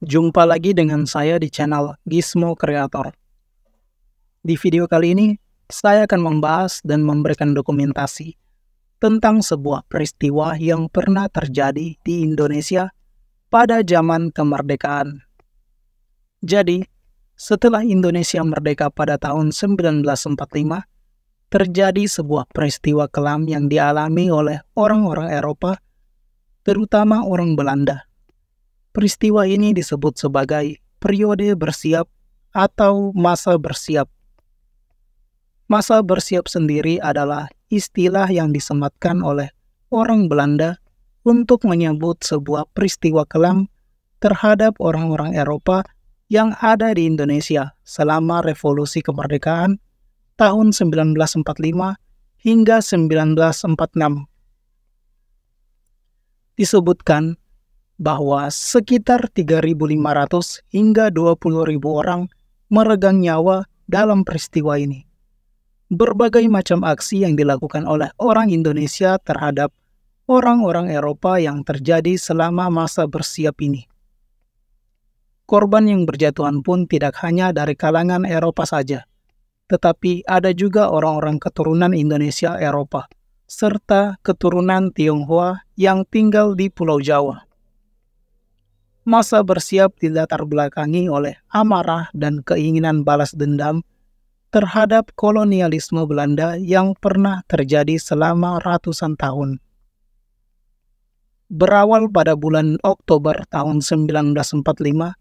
Jumpa lagi dengan saya di channel Gizmo Creator. Di video kali ini, saya akan membahas dan memberikan dokumentasi tentang sebuah peristiwa yang pernah terjadi di Indonesia pada zaman kemerdekaan. Jadi, setelah Indonesia merdeka pada tahun 1945, terjadi sebuah peristiwa kelam yang dialami oleh orang-orang Eropa, terutama orang Belanda. Peristiwa ini disebut sebagai periode bersiap atau masa bersiap. Masa bersiap sendiri adalah istilah yang disematkan oleh orang Belanda untuk menyebut sebuah peristiwa kelam terhadap orang-orang Eropa yang ada di Indonesia selama revolusi kemerdekaan tahun 1945 hingga 1946. Disebutkan bahwa sekitar 3.500 hingga 20.000 orang meregang nyawa dalam peristiwa ini. Berbagai macam aksi yang dilakukan oleh orang Indonesia terhadap orang-orang Eropa yang terjadi selama masa bersiap ini. Korban yang berjatuhan pun tidak hanya dari kalangan Eropa saja, tetapi ada juga orang-orang keturunan Indonesia Eropa, serta keturunan Tionghoa yang tinggal di Pulau Jawa. Masa bersiap dilatar belakangi oleh amarah dan keinginan balas dendam terhadap kolonialisme Belanda yang pernah terjadi selama ratusan tahun. Berawal pada bulan Oktober tahun 1945, 2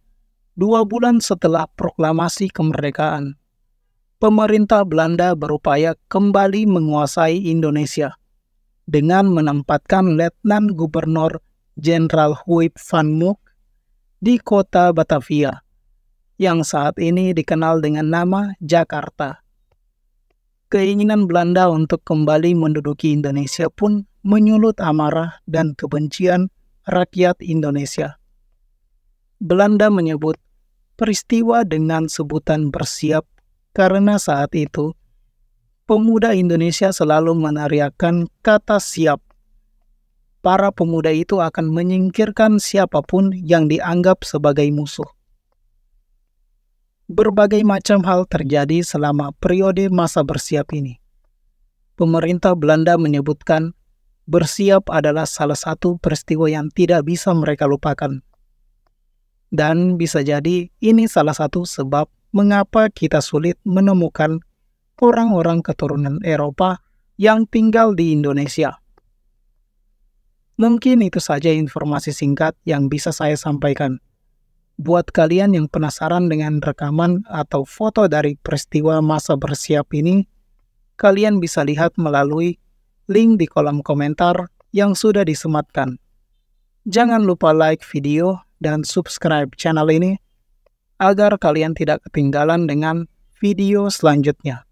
bulan setelah proklamasi kemerdekaan, pemerintah Belanda berupaya kembali menguasai Indonesia dengan menempatkan Letnan Gubernur Jenderal Huip van Mook di kota Batavia, yang saat ini dikenal dengan nama Jakarta. Keinginan Belanda untuk kembali menduduki Indonesia pun menyulut amarah dan kebencian rakyat Indonesia. Belanda menyebut peristiwa dengan sebutan bersiap karena saat itu pemuda Indonesia selalu meneriakkan kata siap. Para pemuda itu akan menyingkirkan siapapun yang dianggap sebagai musuh. Berbagai macam hal terjadi selama periode masa bersiap ini. Pemerintah Belanda menyebutkan bersiap adalah salah satu peristiwa yang tidak bisa mereka lupakan. Dan bisa jadi ini salah satu sebab mengapa kita sulit menemukan orang-orang keturunan Eropa yang tinggal di Indonesia. Mungkin itu saja informasi singkat yang bisa saya sampaikan. Buat kalian yang penasaran dengan rekaman atau foto dari peristiwa masa bersiap ini, kalian bisa lihat melalui link di kolom komentar yang sudah disematkan. Jangan lupa like video dan subscribe channel ini agar kalian tidak ketinggalan dengan video selanjutnya.